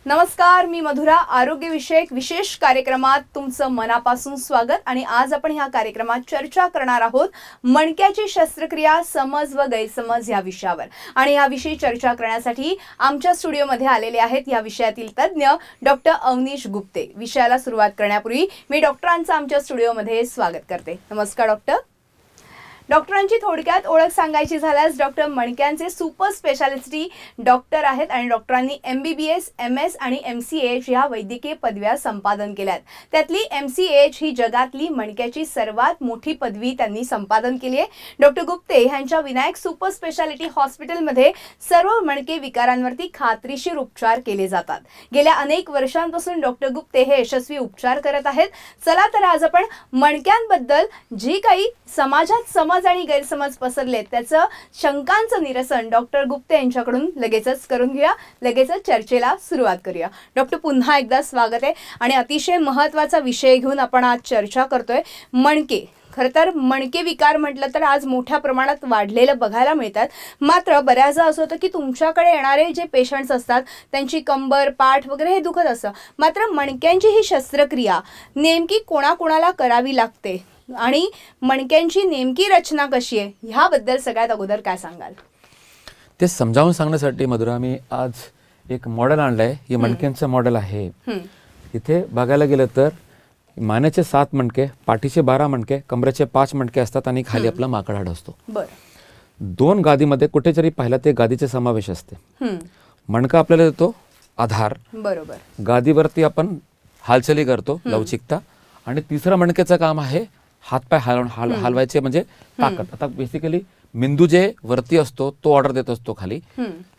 नमस्कार, मी मधुरा. आरोग्यविषयक विशेष कार्यक्रमात तुमचं मनापासून स्वागत. आणि आज आपण ह्या कार्यक्रमात चर्चा करणार आहोत मणक्याची शस्त्रक्रिया, समज व गैरसमज या विषयावर. आणि याविषयी चर्चा करण्यासाठी आमच्या स्टुडिओमध्ये आलेले आहेत या विषयातील तज्ज्ञ डॉक्टर अवनीश गुप्ते. विषयाला सुरुवात करण्यापूर्वी मी डॉक्टरांचं आमच्या स्टुडिओमध्ये स्वागत करते. नमस्कार डॉक्टर. डॉक्टरांची थोडक्यात ओळख सांगायची झाल्यास डॉक्टर मणक्यांचे सुपर स्पेशालिटी डॉक्टर आहेत आणि डॉक्टरांनी MBBS, MS आणि MCH ह्या वैद्यकीय पदव्या संपादन केल्यात. त्यातली MCH ही जगातली मणक्याची सर्वात मोठी पदवी त्यांनी संपादन केली आहे. डॉक्टर गुप्ते यांच्या विनायक सुपर स्पेशालिटी हॉस्पिटलमध्ये सर्व मणके विकारांवरती खात्रीशीर उपचार केले जातात. गेल्या अनेक वर्षांपासून डॉक्टर गुप्ते हे यशस्वी उपचार करत आहेत. चला तर आज आपण मणक्यांबद्दल जी काही समाजात समज आणि गैरसमज पसरले त्याचं शंकांचं निरसन डॉक्टर गुप्ते यांच्याकडून लगेचच करून घेऊया. लगेचच चर्चेला सुरुवात करूया. डॉक्टर, पुन्हा एकदा स्वागत आहे. आणि अतिशय महत्त्वाचा विषय घेऊन आपण आज चर्चा करतोय, मणके. खरं तर मणके विकार म्हटलं तर आज मोठ्या प्रमाणात वाढलेलं बघायला मिळतात. मात्र बऱ्याचदा असं होतं की तुमच्याकडे येणारे जे पेशंट्स असतात त्यांची कंबर, पाठ वगैरे हे दुखत असतं. मात्र मणक्यांची ही शस्त्रक्रिया नेमकी कोणाकोणाला करावी लागते आणि मणक्यांची नेमकी रचना कशी आहे ह्याबद्दल सगळ्यात अगोदर काय सांगाल? ते समजावून सांगण्यासाठी मधुरा मी आज एक मॉडेल आणलंय. हे मणक्यांचं मॉडेल आहे. इथे बघायला गेलं तर मानेचे 7 मणके, पाठीचे 12 मणके, कमरेचे 5 मणके असतात आणि खाली आपला माकड हाड असतो. 2 गादीमध्ये कुठेतरी पाहिलं ते गादीचे समावेश असते. मणका आपल्याला देतो आधार, बरोबर. गादीवरती आपण हालचाली करतो, लवचिकता. आणि तिसरं मणक्याचं काम आहे हातपाय हलवायचे, म्हणजे ताकद. आता बेसिकली मेंदू जे वरती असतो तो ऑर्डर देत असतो खाली.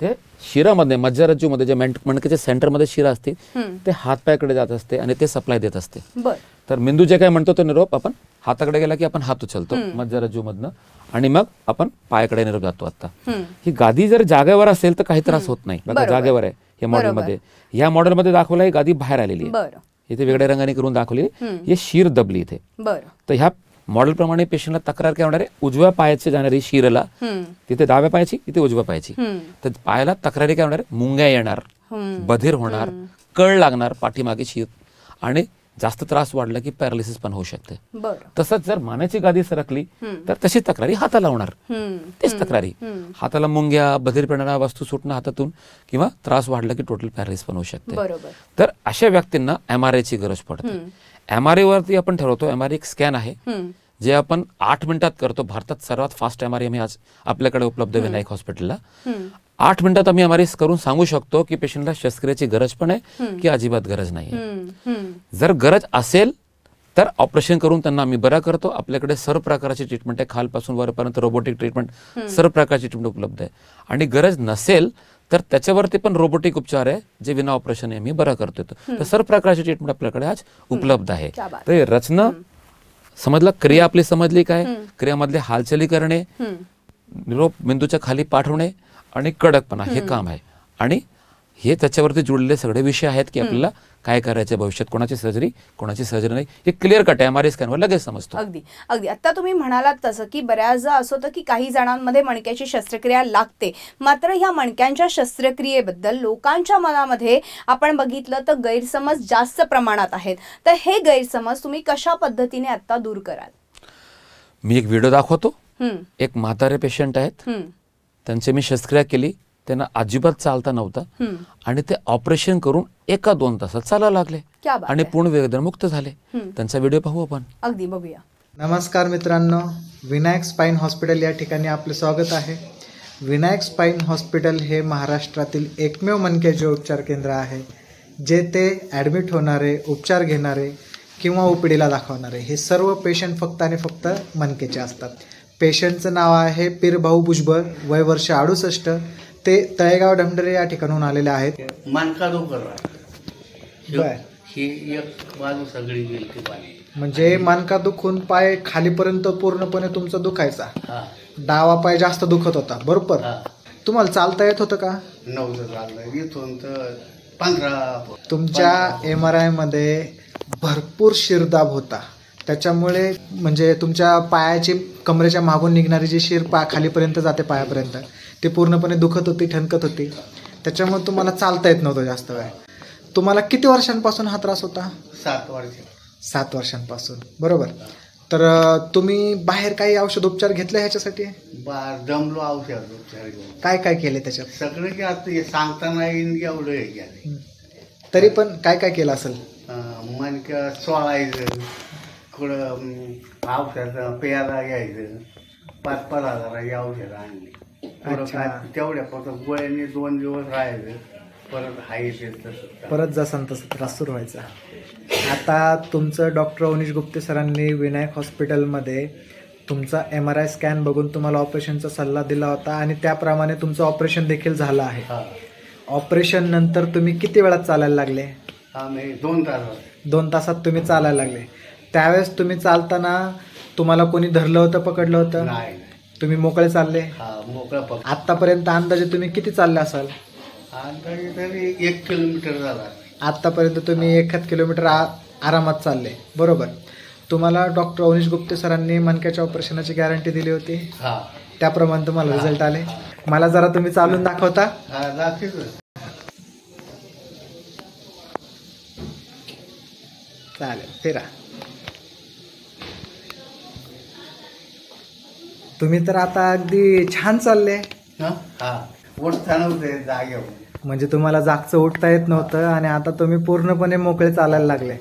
ते शिरामध्ये, मज्जारज्जूमध्ये जे मणक्याच्या सेंटरमध्ये शिरा असते ते हातपायाकडे जात असते आणि ते सप्लाय देत असते. तर मेंदू जे काय म्हणतो तो निरोप आपण हाताकडे गेला की आपण हात उचलतो मज्जारज्जूमधनं आणि मग आपण पायाकडे निरोप जातो. आता ही गादी जर जागेवर असेल तर काही त्रास होत नाही. बघा जागेवर आहे हे मॉडेलमध्ये. या मॉडेलमध्ये दाखवलं ही गादी बाहेर आलेली आहे, इथे वेगळ्या रंगाने करून दाखवली. हे शीर दबली इथे. तर ह्या मॉडेल प्रमाणे पेशंटला तक्रार काय होणार आहे, उजव्या पायाची जाणारी शिरला तिथे डाव्या पायाची, इथे उजव्या पायाची. तर पायाला तक्रारी काय होणार, मुंग्या येणार, बधीर होणार, कळ लागणार पाठीमागे शिर, आणि जास्त त्रास वाढला की पॅरालिसिस पण होऊ शकते. तसंच जर मानेची गादी सरकली तर तशी तक्रारी हाताला होणार. तेच तक्रारी हाताला मुंग्या, बधीरपणा, वस्तू सुटणं हातातून, किंवा त्रास वाढला की टोटल पॅरालिसिस पण होऊ शकते. तर अशा व्यक्तींना MRI ची गरज पडते. MRI वरती आपण ठरवतो. MRI एक स्कॅन आहे जे आपण 8 मिनिटात करतो. भारतात सर्वात फास्ट MRI आम्ही आज आपल्याकडे उपलब्ध विनायक हॉस्पिटलला. 8 मिनिटात आम्ही MRI करून सांगू शकतो की पेशंटला शस्त्रक्रियेची गरज पण आहे की अजिबात गरज नाही. जर गरज असेल तर ऑपरेशन करून त्यांना आम्ही बरा करतो. आपल्याकडे सर्व प्रकारची ट्रीटमेंट आहे, खालपासून वरपर्यंत रोबोटिक ट्रीटमेंट, सर्व प्रकारची ट्रीटमेंट उपलब्ध आहे. आणि गरज नसेल तर त्याच्यावरती पण रोबोटिक उपचार आहे जे विना ऑपरेशन आम्ही बरा करतो. तर सर्व प्रकारची ट्रीटमेंट आपल्याकडे आज उपलब्ध आहे. तर रचना समजला, क्रिया आपली समजली काय, क्रियामधले हालचाली करणे, निरोप मेंदूच्या खाली पाठवणे आणि कडकपणा, हे काम आहे. आणि हे त्याच्यावरती जुळलेले सगळे विषय आहेत की आपल्याला काय करायचं भविष्यात, कोणाची सर्जरी नाही, हे क्लिअर कट आहे. MRI स्कॅनवर लगेच समजतो. अगदी अगदी. आता तुम्ही म्हणालात तसं की बऱ्याचदा असं होतं की काही जणांमध्ये मणक्याची शस्त्रक्रिया लागते. मात्र ह्या मणक्यांच्या शस्त्रक्रियेबद्दल लोकांच्या मनामध्ये आपण बघितलं तर गैरसमज जास्त प्रमाणात आहेत. तर हे गैरसमज तुम्ही कशा पद्धतीने आता दूर कराल? मी एक व्हिडिओ दाखवतो. एक म्हातारे पेशंट आहेत, त्यांची मी शस्त्रक्रिया केली. त्यांना अजिबात चालता नव्हतं आणि ते ऑपरेशन करून 1-2 तासात चालायला लागले आणि पूर्ण वेदनामुक्त झाले. त्यांचा व्हिडिओ पाहू आपण. अगदी बघूया. नमस्कार मित्रांनो, विनायक स्पाईन हॉस्पिटल या ठिकाणी आपले स्वागत आहे. विनायक स्पाईन हॉस्पिटल हे महाराष्ट्रातील एकमेव मणक्याचे उपचार केंद्र आहे जे ते ॲडमिट होणारे, उपचार घेणारे किंवा OPDला दाखवणारे हे सर्व पेशंट फक्त आणि फक्त मणकेचे असतात. पेशंटचं नाव आहे पीरभाऊ भुजबळ, वय वर्ष 68. ते तळेगाव ढमढरे या ठिकाणून आलेले आहेत. मानका ही एक बाजू सगळी गेली पाणी, म्हणजे मानका दुखून पाय खालीपर्यंत पूर्णपणे तुमचा दुखायचा. डावा पाय जास्त दुखत होता, बरोबर? तुम्हाला चालता येत होतं का? नव्हतं चाललं. इथून तर 15. तुमच्या MRI मध्ये भरपूर शिरदाब होता. त्याच्यामुळे म्हणजे तुमच्या पायाची, कमरेच्या मागून निघणारी जी शिर खालीपर्यंत जाते पायापर्यंत, ती पूर्णपणे दुखत होती, ठणकत होती. त्याच्यामुळे तुम्हाला चालता येत नव्हतं जास्त वेळ. तुम्हाला किती वर्षांपासून हा त्रास होता? 7 वर्ष. 7 वर्षांपासून, बरोबर. तर तुम्ही बाहेर काही औषधोपचार घेतले ह्याच्यासाठी? जमलो औषध उपचार घेऊन. काय काय केले त्याच्यात? सगळं की आता हे सांगता नाही येईन एवढं हे केलं. तरी पण काय काय केलं असेल? मणक्या सोळायचं, कुठं औषध पेयाला घ्यायचं, 5-5 हजाराची औषधं आणली. पुढं अच्छा. काय तेवढ्या परत गोळ्यांनी 2 दिवस राहायचं, परत हायचं तसं. परत जसं तसं त्रास सुरू व्हायचा. आता तुमचं डॉक्टर अवनीश गुप्ते सरांनी विनायक हॉस्पिटलमध्ये तुमचा MRI स्कॅन बघून तुम्हाला ऑपरेशनचा सल्ला दिला होता आणि त्याप्रमाणे तुमचं ऑपरेशन देखील झालं आहे. हा. ऑपरेशन नंतर तुम्ही किती वेळात चालायला लागले? आम्ही 2 तास. 2 तासात तुम्ही चालायला लागले. त्यावेळेस तुम्ही चालताना तुम्हाला कोणी धरलं होतं, पकडलं होतं? नाही. तुम्ही मोकळे चालले? हा, मोकळा पक्ष. आतापर्यंत अंदाजे तुम्ही किती चालले असाल? अंदाजे तरी 1 किलोमीटर झाला. आत्तापर्यंत तुम्ही 1 किलोमीटर आरामात चालले, बरोबर. तुम्हाला डॉक्टर अवनीश गुप्ते सरांनी मणक्याच्या ऑपरेशनाची गॅरंटी दिली होती, हा. त्याप्रमाणे तुम्हाला रिझल्ट आले. मला जरा तुम्ही चालून दाखवता? हा, दाखवतो. चालेल, फिरा. तुम्ही तर आता अगदी छान चालले. हा, उठता नव्हते जागेवर. म्हणजे तुम्हाला जागचं उठता येत नव्हतं आणि आता तुम्ही पूर्णपणे मोकळे चालायला लागले.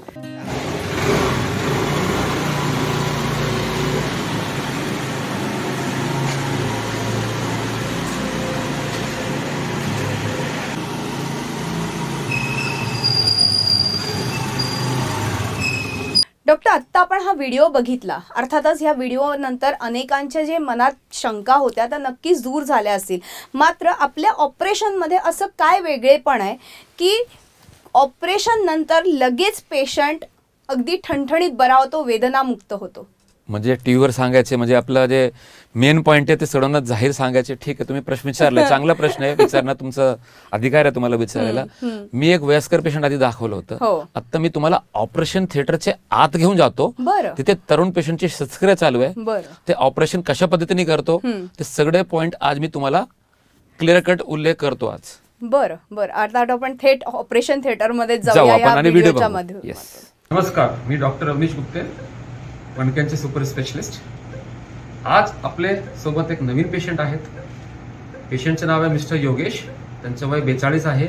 डॉक्टर, आत्ता आपण हा व्हिडिओ बघितला. अर्थातच ह्या व्हिडिओ नंतर अनेकांच्या जे मनात शंका होत्या त्या नक्कीच दूर झाल्या असतील. मात्र आपल्या ऑपरेशनमध्ये असं काय वेगळेपण आहे की ऑपरेशन नंतर लगेच पेशंट अगदी ठणठणीत बरा होतो, वेदनामुक्त होतो? म्हणजे टीव्हीवर सांगायचे, म्हणजे आपलं जे मेन पॉईंट आहे ते सर्वांना जाहीर सांगायचे. ठीक आहे, तुम्ही प्रश्न विचारला, चांगला प्रश्न आहे, विचारणं तुमचं अधिकार आहे तुम्हाला विचारायला. मी एक वयस्कर पेशंट आधी दाखवलं होतं. आता मी तुम्हाला ऑपरेशन थिएटरच्या आत घेऊन जातो. तिथे तरुण पेशंटची शस्त्रक्रिया चालू आहे. ते ऑपरेशन कशा पद्धतीने करतो ते सगळे पॉईंट आज मी तुम्हाला क्लिअर कट उल्लेख करतो आज. बरं बरं, आता आपण थेट ऑपरेशन थिएटर मध्ये जाऊ जाऊया आपण आणि व्हिडिओ बघू. मध्ये. नमस्कार, मी डॉक्टर अवनीश गुप्ते, मणक्यांचे सुपर स्पेशलिस्ट. आज आपले सोबत एक नवीन पेशंट आहेत. पेशंटचं नाव आहे मिस्टर योगेश. त्यांचं वय 42 आहे.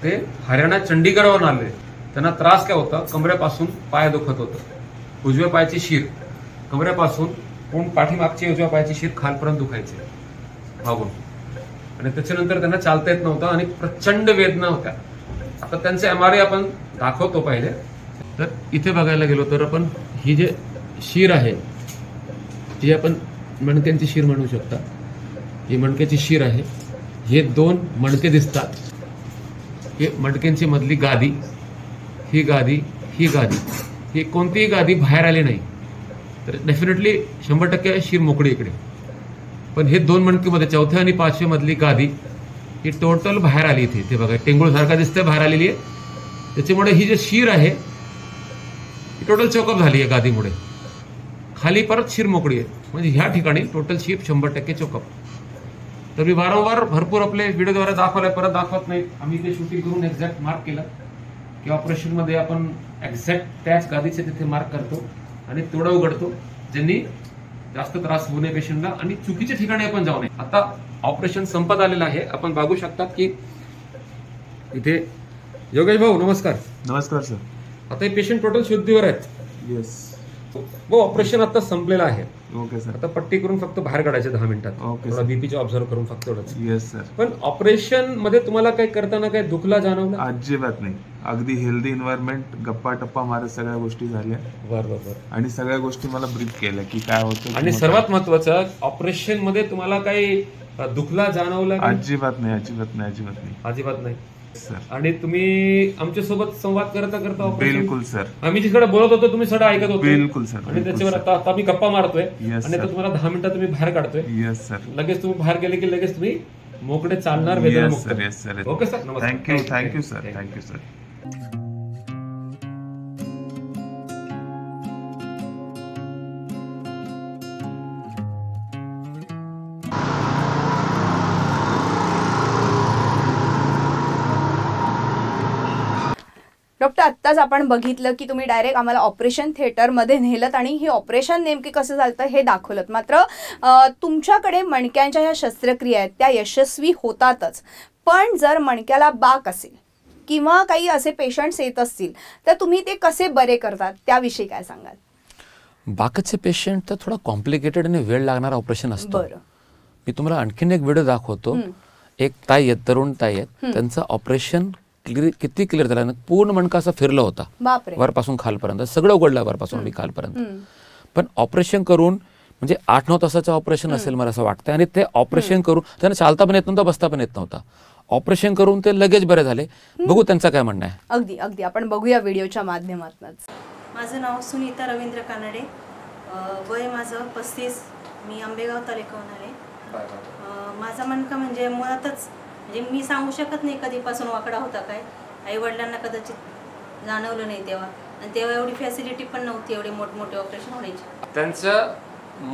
ते हरियाणा चंडीगडवरून आले. त्यांना त्रास काय होता? कमरेपासून पाय दुखत होतं. उजव्या पायाची शीर कमरेपासून पूर्ण पाठीमागची उजव्या पायाची शीर खालपर्यंत दुखायची मागून, आणि त्याच्यानंतर त्यांना चालता येत नव्हतं आणि प्रचंड वेदना होत्या. आता त्यांचे MRI आपण दाखवतो पहिले. तर इथे बघायला गेलो तर आपण ही जे शीर आहे जी आपण मणक्यांची शीर म्हणू शकता. ही मणक्याची शीर आहे. हे 2 मणके दिसतात. हे मणक्यांची मधली गादी, ही गादी, ही गादी, ही कोणतीही गादी बाहेर आली नाही तर डेफिनेटली 100% शीर मोकळी इकडे. पण हे 2 मणकेमध्ये 4थ्या आणि 5व्या मधली गादी ही टोटल बाहेर आली. इथे ते बघा टेंगुळ सारखा दिसतंय, बाहेर आलेली आहे. त्याच्यामुळे ही जी शीर आहे ही टोटल चोकअप झाली आहे गादीमुळे. खाली परत शीर मोकळी आहे, म्हणजे ह्या ठिकाणी टोटल शीर 100% चोकअप. तर मी वारंवार भरपूर आपले व्हिडिओद्वारे दाखवलंय, परत दाखवत नाही. आम्ही ते शूटिंग करून एक्झॅक्ट मार्क केलं की ऑपरेशनमध्ये आपण एक्झॅक्ट त्याच गादीचे तिथे मार्क करतो आणि तोडा उघडतो, ज्यांनी जास्त त्रास होऊ नये पेशंटला आणि चुकीच्या ठिकाणी आपण जाऊ नये. आता ऑपरेशन संपत आलेलं आहे. आपण बघू शकतात की इथे योगेश भाऊ नमस्कार. नमस्कार सर. आता हे पेशंट टोटल शुद्धीवर आहेत. येस. हो, ऑपरेशन आता संपलेलं आहे. Okay sir. आता पट्टी करून फक्त बाहेर काढायचे 10 मिनिटात. ओके थोडा सर. बीपीचे ऑब्झर्व करून फक्त एवढंच. Yes sir. पण ऑपरेशन मध्ये तुम्हाला काही करताना काही दुखला जाणवलं? अजिबात नाही. अगदी हेल्दी एन्व्हायरमेंट, गप्पा टप्पा मारत सगळ्या गोष्टी झाल्या. बरोबर. आणि सगळ्या गोष्टी मला ब्रीफ केल्या की काय होतं. आणि सर्वात महत्वाचं, ऑपरेशन मध्ये तुम्हाला काही दुखला जाणवलं? अजिबात नाही, अजिबात नाही, अजिबात नाही, अजिबात नाही सर. आणि तुम्ही आमच्यासोबत संवाद करता करता बिलकुल सर. आम्ही जिकडे बोलत होतो तुम्ही सगळं ऐकत होतो. बिलकुल सर. आणि त्याच्यावर आता आम्ही गप्पा मारतोय Yes, आणि आता तुम्हाला 10 मिनिटात तुम्ही बाहेर काढतोय. Yes sir. लगेच तुम्ही बाहेर गेले की लगेच तुम्ही मोकळे चालणार, येस वेदनामुक्त. Sir. Yes sir. Okay sir. नमस्कार. Thank you, thank you sir. Thank you sir. Doctor, आत्ताच आपण बघितलं की तुम्ही डायरेक्ट आम्हाला ऑपरेशन थिएटरमध्ये नेलत आणि ही ऑपरेशन नेमकी कसं झालं हे दाखवलं. मात्र तुमच्याकडे मणक्यांच्या ह्या शस्त्रक्रिया आहेत त्या यशस्वी होतातच, पण जर मणक्याला बाक असेल किंवा काही असे पेशंट्स येत असतील तर तुम्ही ते कसे बरे करतात त्याविषयी काय सांगाल? बाकाचे पेशंट तर थोडा कॉम्प्लिकेटेड आणि वेळ लागणारा ऑपरेशन असतं. बरं. मी तुम्हाला आणखीन एक व्हिडिओ दाखवतो. एक ताई आहेत, तरुण ताई आहेत, त्यांचं ऑपरेशन किती क्लिअर झालं, पूर्ण मणका असा फिरला होता बापरे. वरपासून खालपर्यंत, सगळं उघडलं वरपासून खालपर्यंत. पण ऑपरेशन करून म्हणजे 8-9 तासाचं ऑपरेशन असेल मला असं वाटतं, आणि ते ऑपरेशन करून त्यांना चालता पण येत नव्हता, बसता पण येत नव्हता. ऑपरेशन करून ते लगेच बरे झाले. बघू त्यांचं काय म्हणणं आहे. अगदी अगदी आपण बघूया व्हिडिओच्या माध्यमातूनच. माझं नाव सुनीता रवींद्र कानडे, वय माझं 35, मी आंबेगाव तालुक्याहून आले. माझा मणका म्हणजे मुळातच म्हणजे मी सांगू शकत नाही कधीपासून वाकडा होता काय. आईवडिलांना कदाचित जाणवलं नाही तेव्हा, आणि तेव्हा एवढी फॅसिलिटी पण नव्हती एवढे मोठमोठे ऑपरेशन होण्याची. त्यांचं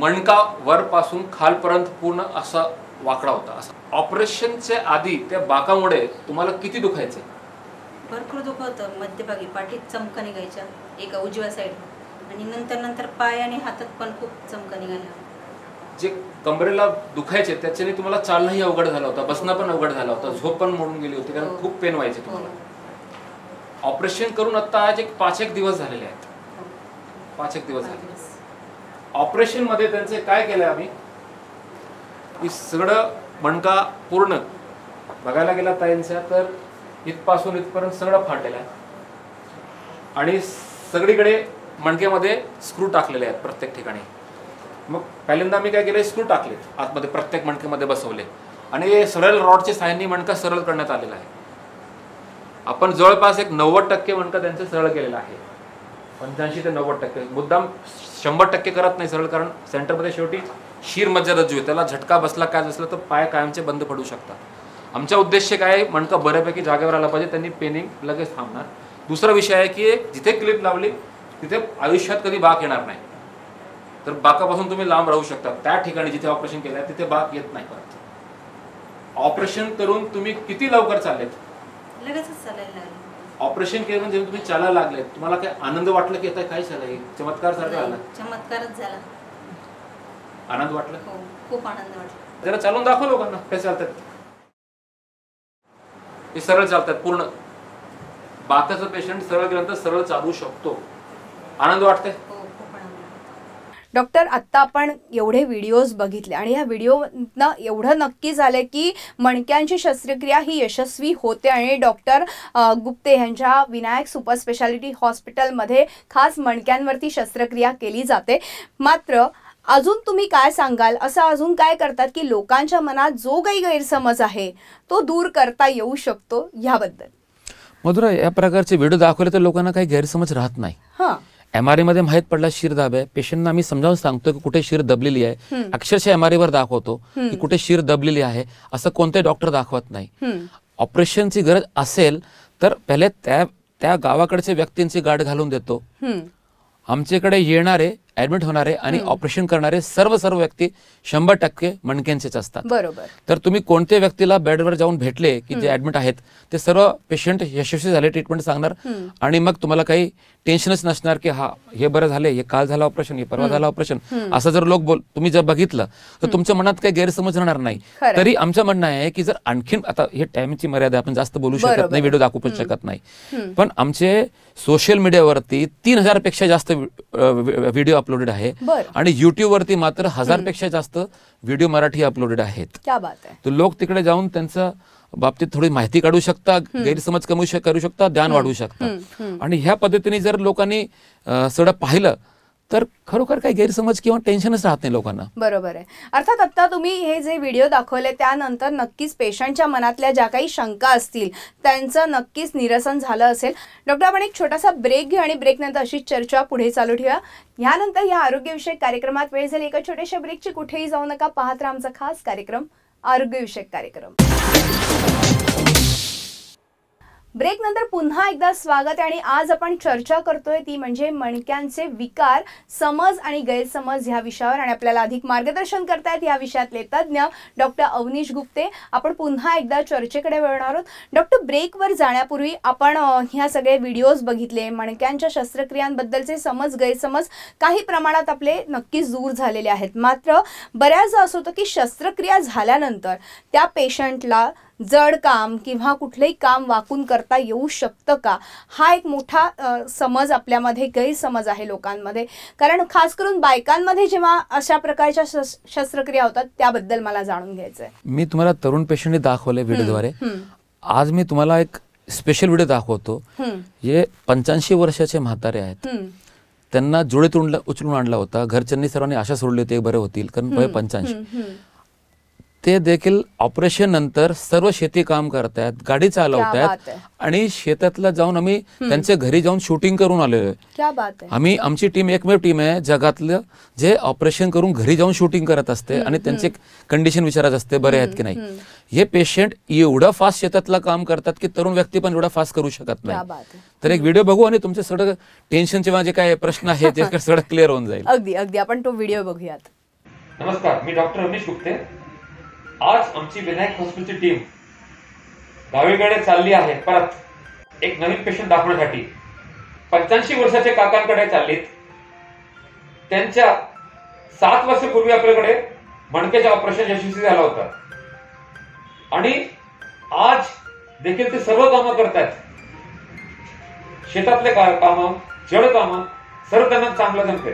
मणका वरपासून खालपर्यंत पूर्ण असा वाकडा होता. ऑपरेशनच्या आधी त्या बाकामुळे तुम्हाला किती दुखायचं? भरपूर दुखत होतं. मध्यभागी पाठीत चमका निघायच्या एका उजव्या साईड, आणि नंतर पाय आणि हातात पण खूप चमका निघाल्या. जे कमरेला दुखायचे त्याच्याने तुम्हाला चालणंही अवघड झालं होतं, बसणं पण अवघड झालं होतं, झोप पण मोडून गेली होती, कारण खूप पेन व्हायचे तुम्हाला. ऑपरेशन करून आता आज 5-1 दिवस झालेले आहेत. 5-1 दिवस झाले. ऑपरेशन मध्ये त्यांचे काय केलंय आम्ही, की सगळं मणका पूर्ण बघायला गेला ताईंच्या तर इथपासून इथपर्यंत सगळं फाटलेलं आहे, आणि सगळीकडे मणक्यामध्ये स्क्रू टाकलेले आहेत प्रत्येक ठिकाणी. मग पहिल्यांदा मी काय केलं, स्क्रू टाकले आतमध्ये, प्रत्येक मणक्यामध्ये बसवले, आणि सरळ रॉडच्या साहाय्याने मणका सरळ करण्यात आलेला आहे. आपण जवळपास 90% मणका त्यांचं सरळ केलेलं आहे. 85 ते 90%. मुद्दाम 100% करत नाही सरळ, कारण सेंटरमध्ये शेवटी शीर मज्जारज्जू आहे, त्याला झटका बसला काय बसला तर पाय कायमचे बंद पडू शकतात. आमचा उद्देश काय, मणका बऱ्यापैकी जागेवर आला पाहिजे, त्यांनी पेनिंग लगेच थांबणार. दुसरा विषय आहे की जिथे क्लिप लावली तिथे आयुष्यात कधी बाक येणार नाही, तर बाकापासून तुम्ही लांब राहू शकता. त्या ठिकाणी जिथे ऑपरेशन केलं आहे तिथे बाक येत नाही परत. ऑपरेशन करून तुम्ही किती लवकर चाललेत? लगेचच चालायला लागले. ऑपरेशन केलं म्हणजे तुम्ही चालायला लागले, तुम्हाला काय आनंद वाटलं की आता काय झालं, चमत्कार सारखं झाला? चमत्कारच झाला. आनंद वाटला? हो, खूप आनंद वाटला. जरा चालून दाखव लोकांना कसे चालतात. हे सरळ चालतात पूर्ण. बाकाचं पेशंट सरळ गेल्यानंतर सरळ चालू शकतो. आनंद वाटतंय? हो, खूप आनंद वाटला. डॉक्टर, आत्ता आपण एवढे व्हिडिओज बघितले आणि ह्या व्हिडिओनं एवढं नक्की झालं की मणक्यांची शस्त्रक्रिया ही यशस्वी होते, आणि डॉक्टर गुप्ते यांच्या विनायक सुपर स्पेशालिटी हॉस्पिटलमध्ये खास मणक्यांवरती शस्त्रक्रिया केली जाते. मात्र अजून तुम्ही काय सांगाल, असं अजून काय करतात की लोकांच्या मनात जो काही गैरसमज आहे तो दूर करता येऊ शकतो याबद्दल? मधुरा, या प्रकारचे व्हिडिओ दाखवले तर लोकांना काही गैरसमज राहत नाही. MRI मध्ये माहित पडला शिर दाब आहे, पेशंटना आम्ही समजावून सांगतो की कुठे शिर दबलेली आहे, अक्षरशः MRI वर दाखवतो की कुठे शिर दबलेली आहे, असं कोणते डॉक्टर दाखवत नाही. ऑपरेशनची गरज असेल तर पहिले त्या गावाकडच्या व्यक्तींची गाठ घालून देतो. आमच्याकडे येणारे, ऍडमिट होणारे आणि ऑपरेशन करणारे सर्व व्यक्ती 100% मणक्यांचेच असतात. बरोबर. तर तुम्ही कोणत्या व्यक्तीला बेडवर जाऊन भेटले की जे ऍडमिट आहेत ते सर्व पेशंट यशस्वी झाले, ट्रीटमेंट सांगणार, आणि मग तुम्हाला काही टेन्शनच नसणार की हा हे बरं झाले, हे काल झालं ऑपरेशन, हे परवा झालं ऑपरेशन, असं जर तुम्ही जर बघितलं तर तुमच्या मनात काही गैरसमज राहणार नाही. तरी आमचं म्हणणं आहे की जर आणखीन, आता हे टाइमची मर्यादा, आपण जास्त बोलू शकत नाही, व्हिडिओ दाखवू पण शकत नाही, पण आमचे सोशल मीडियावरती 3000 पेक्षा जास्त व्हिडिओ अपलोडेड आहे, आणि युट्यूब वरती मात्र 1000 पेक्षा जास्त व्हिडिओ मराठी अपलोडेड आहेत. क्या बात आहे. तर लोक तिकडे जाऊन त्यांच्या बाबतीत थोडी माहिती काढू शकता, गैरसमज करू शकता, ध्यान वाढवू शकता. आणि ह्या पद्धतीने जर लोकांनी सगळं पाहिलं तर खरोखर काही गैरसमज किंवा टेन्शनच राहत नाही लोकांना. बरोबर आहे. अर्थात आता तुम्ही हे जे व्हिडिओ दाखवले त्यानंतर नक्कीच पेशंटच्या मनातल्या ज्या काही शंका असतील त्यांचं नक्कीच निरसन झालं असेल. डॉक्टर, आपण एक छोटासा ब्रेक घेऊ आणि ब्रेकनंतर अशीच चर्चा पुढे चालू ठेवूया. यानंतर या आरोग्यविषयक कार्यक्रमात वेळ झाली एका छोट्याशा ब्रेकची. कुठेही जाऊ नका, पाहत राहा आमचा खास कार्यक्रम, आरोग्यविषयक कार्यक्रम. ब्रेक नंतर पुन्हा एकदा स्वागत आहे आणि आज आपण चर्चा करतोय ती म्हणजे मणक्यांचे विकार, समज आणि गैरसमज ह्या विषयावर आणि आपल्याला अधिक मार्गदर्शन करतायत या विषयातले तज्ज्ञ डॉक्टर अवनीश गुप्ते. आपण पुन्हा एकदा चर्चेकडे वळणार आहोत. डॉक्टर, ब्रेकवर जाण्यापूर्वी आपण ह्या सगळे व्हिडिओज बघितले, मणक्यांच्या शस्त्रक्रियांबद्दलचे समज गैरसमज काही प्रमाणात आपले नक्कीच दूर झालेले आहेत. मात्र बऱ्याचदा असं होतं की शस्त्रक्रिया झाल्यानंतर त्या पेशंटला जड काम किंवा कुठलंही काम वाकून करता येऊ शकतं का, हा एक मोठा समज आपल्यामध्ये, गैरसमज आहे लोकांमध्ये. कारण खास करून बायकांमध्ये जेव्हा अशा प्रकारच्या शस्त्रक्रिया होतात त्याबद्दल मला जाणून घ्यायचंय. मी तुम्हाला तरुण पेशंटने दाखवले व्हिडिओद्वारे. आज मी तुम्हाला एक स्पेशल व्हिडिओ दाखवतो. हे 85 वर्षाचे म्हातारे आहेत. त्यांना जुळीत उचलून आणला होता. घरच्यांनी सर्वांनी आशा सोडली होती बरे होतील, कारण वय 85. ते देखील ऑपरेशन नंतर सर्व शेती काम करतायत, गाडी चालवतायत आणि शेतातला जाऊन आम्ही त्यांच्या घरी जाऊन शूटिंग करून आलेलो आहे. आम्ही, आमची टीम एकमेव टीम आहे जगातलं जे ऑपरेशन करून घरी जाऊन शूटिंग करत असते आणि त्यांचे कंडिशन विचारत असते बरे आहेत की नाही. हे पेशंट एवढं फास्ट शेतातलं काम करतात की तरुण व्यक्ती पण एवढा फास्ट करू शकत नाही. तर एक व्हिडिओ बघू आणि तुमचे सगळं टेन्शनचे जे काय प्रश्न आहेत ते सगळं क्लिअर होऊन जाईल. अगदी अगदी आपण तो व्हिडिओ बघूयात. नमस्कार, मी डॉक्टर अवनीश गुप्ते. आज आमची विनायक हॉस्पिटलची टीम गावीकडे चालली आहे परत एक नवीन पेशंट दाखवण्यासाठी. 85 वर्षाचे काकांकडे चाललीत. त्यांच्या 7 वर्षापूर्वी आपल्याकडे मणक्याचे ऑपरेशन यशस्वी झालं होतं आणि आज देखील ते सर्व कामं करतात. शेतातले कामं, जड कामं सर्व त्यांना चांगलं जमते.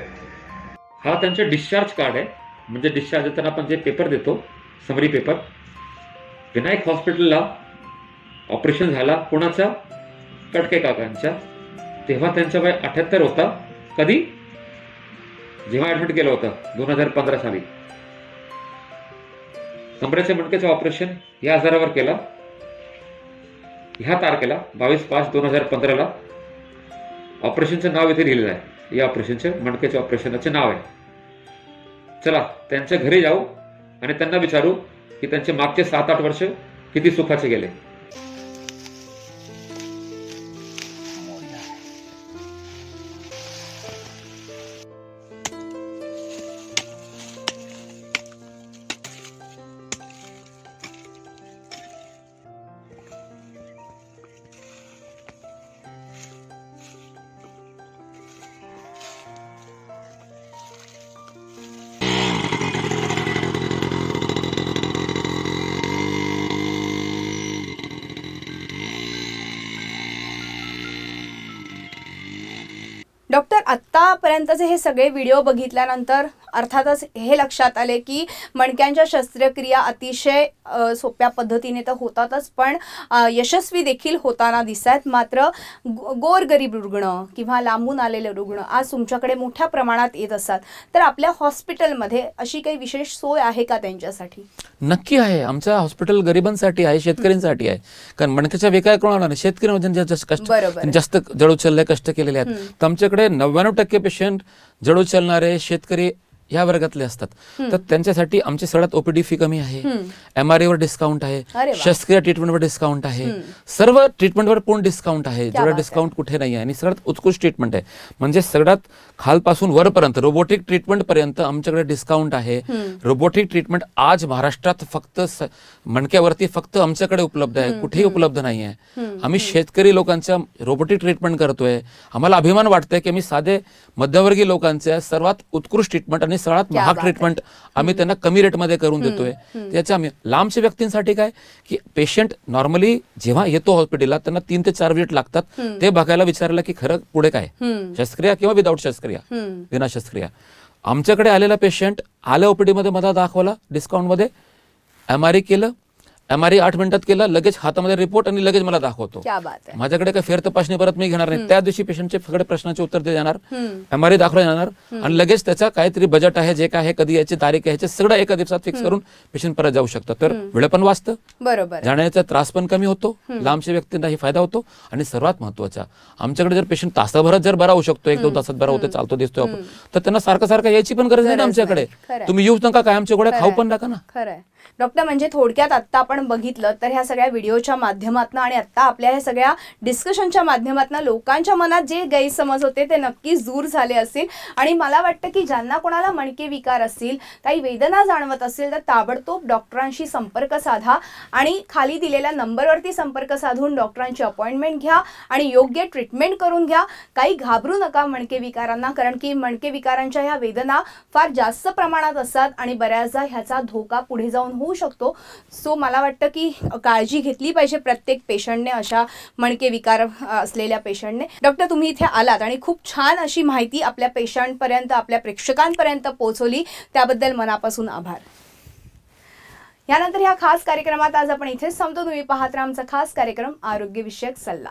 हा त्यांचे डिस्चार्ज कार्ड आहे. म्हणजे डिस्चार्ज देताना आपण जे पेपर देतो, समरी पेपर. विनायक हॉस्पिटलला ऑपरेशन झाला कोणाचा? कटके काकांच्या. तेव्हा त्यांचा वय 78 होता. कधी? जेव्हा ऍडमिट केलं होतं 2015 साली. कमरेच्या मणक्याचं ऑपरेशन या आजारावर केलं. ह्या तारखेला 22/5/2015 ऑपरेशनचं नाव इथे लिहिलेलं आहे. या ऑपरेशनचं, मणक्याच्या ऑपरेशनचे नाव आहे. चला त्यांच्या घरी जाऊ आणि त्यांना विचारू की त्यांचे मागचे 7-8 वर्ष किती सुखाचे गेले. डॉक्टर, आत्तापर्यंतचे हे सगळे व्हिडिओ बघितल्यानंतर अर्थातच हे लक्षात आले की मणक्यांच्या शस्त्रक्रिया अतिशय सोप्या पद्धतीने तर होतातच, पण यशस्वी देखील होताना दिसत आहेत. मात्र गोरगरीब रुग्ण किंवा लांबून आलेले रुग्ण आज तुमच्याकडे मोठ्या प्रमाणात येत असतात. तर आपल्या हॉस्पिटलमध्ये अशी काही विशेष सोय आहे का त्यांच्यासाठी? नक्की आहे. आमचं हॉस्पिटल गरिबांसाठी आहे, शेतकऱ्यांसाठी आहे. कारण मणक्याच्या विकार कोणाला नाही, शेतकरी जास्त जड उचलले, कष्ट केलेले आहेत. तर आमच्याकडे 99% पेशंट जड उचलणारे शेतकरी या वर्गातले असतात. तर त्यांच्यासाठी आमची सगळ्यात ओपीडी फी कमी आहे. MRI वर डिस्काउंट आहे, शस्त्रक्रिया ट्रीटमेंटवर डिस्काउंट आहे, सर्व ट्रीटमेंटवर पूर्ण डिस्काउंट आहे. जेवढा डिस्काउंट कुठे नाही आहे आणि सगळ्यात उत्कृष्ट ट्रीटमेंट आहे. म्हणजे सगळ्यात खालपासून वरपर्यंत रोबोटिक ट्रीटमेंट पर्यंत आमच्याकडे डिस्काउंट आहे. रोबोटिक ट्रीटमेंट आज महाराष्ट्रात फक्त मणक्यावरती फक्त आमच्याकडे उपलब्ध आहे, कुठेही उपलब्ध नाही आहे. आम्ही शेतकरी लोकांच्या रोबोटिक ट्रीटमेंट करतोय. आम्हाला अभिमान वाटतोय की आम्ही साधे मध्यमवर्गीय लोकांच्या सर्वात उत्कृष्ट ट्रीटमेंट आणि सगळ्यात महाग ट्रीटमेंट आम्ही त्यांना कमी रेटमध्ये करून देतोय. त्याच्या आम्ही लांबच्या व्यक्तींसाठी काय की पेशंट नॉर्मली जेव्हा येतो हॉस्पिटलला त्यांना 3 ते 4 विजिट लागतात. ते बघायला विचारलं की खरं पुढे काय, शस्त्रक्रिया किंवा विदाऊट शस्त्रक्रिया, विना शस्त्रक्रिया. आमच्याकडे आलेला पेशंट आल्या ओपीडी मध्ये मला दाखवला डिस्काउंट मध्ये, MRI केलं, MRI 8 मिनिटात केलं, लगेच हातामध्ये रिपोर्ट आणि लगेच मला दाखवतो. माझ्याकडे काही फेर तपासणी परत मी घेणार नाही. त्या दिवशी पेशंटचे सगळे प्रश्नाचे उत्तर दे जाणार, MRI दाखवला जाणार आणि लगेच त्याचा काहीतरी बजेट आहे, जे काय आहे, कधी याची तारीख आहे, सगळं एका दिवसात फिक्स करून पेशंट परत जाऊ शकतात. तर वेळ पण वाचतं, बरोबर, जाण्याचा त्रास पण कमी होतो, लांबच्या व्यक्तींनाही फायदा होतो. आणि सर्वात महत्वाचा, आमच्याकडे जर पेशंट तासाभरात जर बरा होऊ शकतो, 1-2 तासात बरा होतो, चालतो, दिसतो आपण, तर त्यांना सारखं सारखं यायची पण गरज नाही आमच्याकडे. तुम्ही येऊच नका, काय आमच्या गोळ्या खाऊ पण नका ना. डॉक्टर, म्हणजे थोडक्यात आत्ता आपण बघितलं तर ह्या सगळ्या व्हिडिओच्या माध्यमातून आणि आत्ता आपल्या ह्या सगळ्या डिस्कशनच्या माध्यमातून लोकांच्या मनात जे गैरसमज होते ते नक्कीच दूर झाले असतील. आणि मला वाटतं की ज्यांना कोणाला मणके विकार असतील, काही वेदना जाणवत असेल, तर ताबडतोब डॉक्टरांशी संपर्क साधा आणि खाली दिलेल्या नंबरवरती संपर्क साधून डॉक्टरांची अपॉइंटमेंट घ्या आणि योग्य ट्रीटमेंट करून घ्या. काही घाबरू नका मणके विकारांना, कारण की मणके विकारांच्या ह्या वेदना फार जास्त प्रमाणात असतात आणि बऱ्याचदा ह्याचा धोका पुढे जाऊन होऊ शकतो. सो मला वाटतं की काळजी घेतली पाहिजे प्रत्येक पेशंटने, अशा मणके विकार असलेल्या पेशंटने. डॉक्टर, तुम्ही इथे आलात आणि खूप छान अशी माहिती आपल्या पेशंटपर्यंत, आपल्या प्रेक्षकांपर्यंत पोहोचवली, त्याबद्दल मनापासून आभार. यानंतर ह्या खास कार्यक्रमात आज आपण इथेच थांबतो. तुम्ही पाहत राहा आमचा खास कार्यक्रम आरोग्यविषयक सल्ला.